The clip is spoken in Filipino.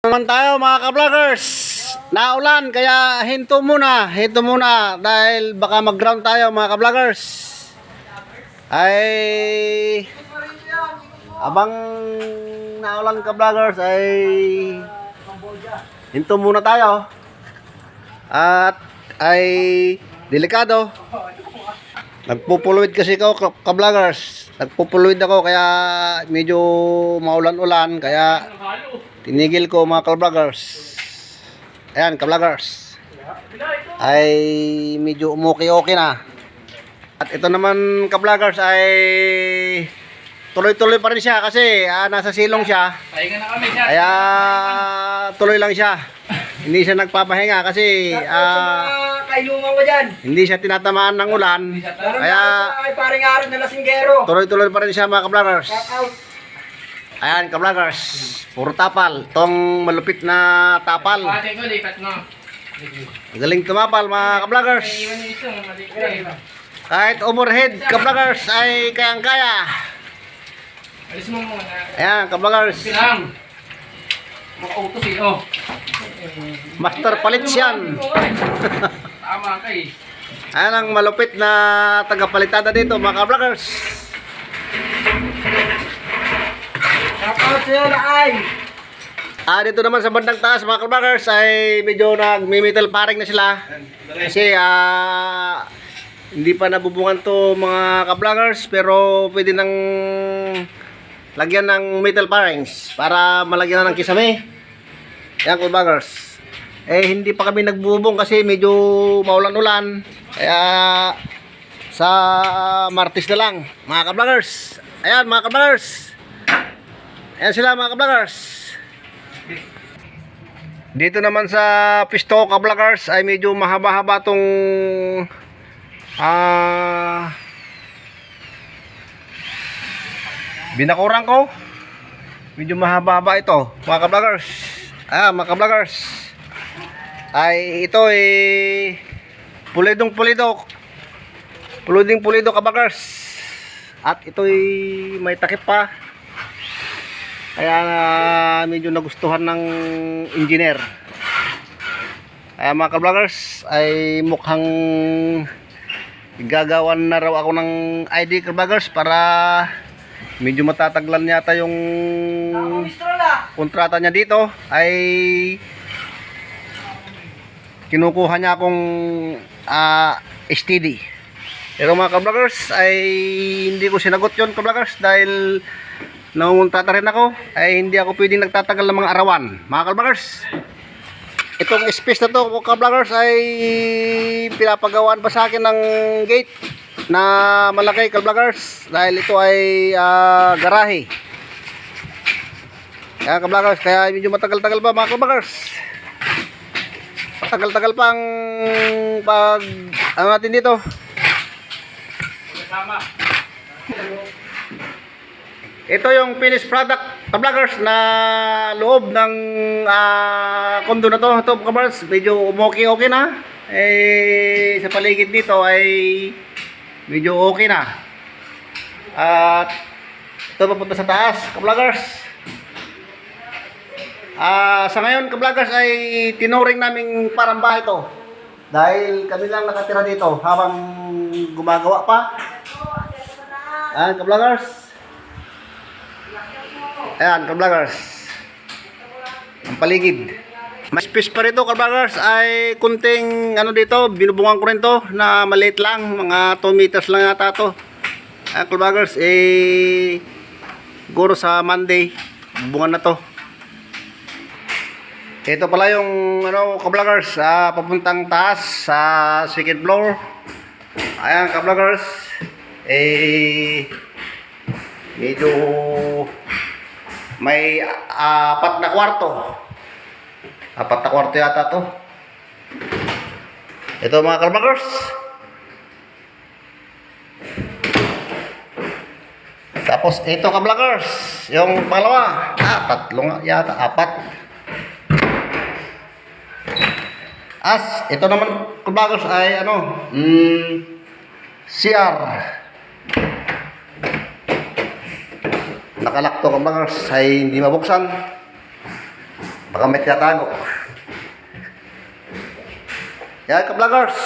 Naman tayo mga ka-vloggers. Naulan kaya hinto muna dahil baka mag-ground tayo mga ka-vloggers. Ay abang naulan ka-vloggers ay hinto muna tayo. At ay delikado. Nagpupuluid kasi ako ka-vloggers. Nagpupuluid ako kaya medyo maulan-ulan kaya tinigil ko mga ka-vloggers. Ayan ka-vloggers. Ay medyo umuki-okay na. At ito naman ka-vloggers ay tuloy-tuloy pa rin siya kasi nasa silong siya. Pahinga na kami siya. Kaya tuloy lang siya. Hindi siya nagpapahinga kasi kailungan mo dyan. hindi siya tinatamaan ng ulan. Kaya Ay paring arit na lasinggero. tuloy-tuloy pa rin siya mga ka-vloggers. Shout out. Ayan ka-vloggers. Puro tapal. Tong malupit na tapal. Pati ko, lipat mo. Galing tumapal mga ka-vloggers. May iwan yung isang malikot. Kahit overhead ka-vloggers ay kayang-kaya. Alis mo muna. Ayan ka-vloggers. Silang. Makautos eh, oh. Master palit yan. Tama ka eh. Ayan ang malupit na tagapalitada dito mga ka-vloggers. Shout out sa'yo na ay. Dito naman sa bandang taas mga ka-vloggers ay medyo nagmi-metal paring na sila. Kasi hindi pa nabubungan to mga ka-vloggers pero pwede nang lagyan ng metal parings para malagyan na ng kisame. Yan ka-vloggers. Hindi pa kami nagbubong kasi medyo maulan-ulan. Kaya sa Martes na lang mga ka-vloggers. Ayan mga ka-vloggers. Ayan sila mga ka-vloggers. Dito naman sa pisto ka-vloggers ay medyo mahaba-haba tong binakurang ko. Medyo mahaba-haba ito mga ka-vloggers. Mga ka-vloggers. Ay ito pulidong-pulido. Puliding-pulido ka-vloggers. At ito may takip pa. Kaya medyo nagustuhan ng engineer. Kaya mga ka-vloggers ay mukhang gagawan na raw ako ng ID ka-vloggers para medyo matataglan yata yung kontrata niya dito. Ay kinukuha niya akong STD. Pero mga ka-vloggers ay hindi ko sinagot yon ka-vloggers dahil nangunguntata rin ako, ay hindi ako pwedeng nagtatagal ng mga arawan mga ka-vloggers. Itong space na to ka-vloggers ay pinapagawaan pa sa akin ng gate na malaki ka-vloggers dahil ito ay garahe. Kaya ka-vloggers, kaya medyo matagal-tagal pa mga ka-vloggers. Matagal-tagal pang pag natin dito. Tama. Ito yung finished product ka-vloggers na loob ng kondo na to. Ito ka-vloggers, medyo okay na. Sa paligid dito ay medyo okay na. At ito papunta sa taas ka-vloggers. Sa ngayon ka-vloggers ay tinuring naming parang bahay to. Dahil kami lang nakatira dito habang gumagawa pa. Ka-vloggers. Ayan, ka-vloggers. Ang paligid. May space pa rito, ka-vloggers, ay kunting dito, binubungan ko rin to na maliit lang, mga 2 meters lang yata to. Ayan, ka-vloggers, siguro sa Monday, bubungan na to. Ito pala yung ka-vloggers, papuntang taas sa second floor. Ayan, ka-vloggers, medyo may 4 na kwarto. 4 na kwarto yata to. Ito mga ka-vloggers. Tapos ito ka-vloggers, yung pangalawa. 4 yata, 4. Ito naman ka-vloggers ay CR. Nakalak to ka-vloggers ay hindi mabuksan. Baka may tinatago. Yan ka-vloggers.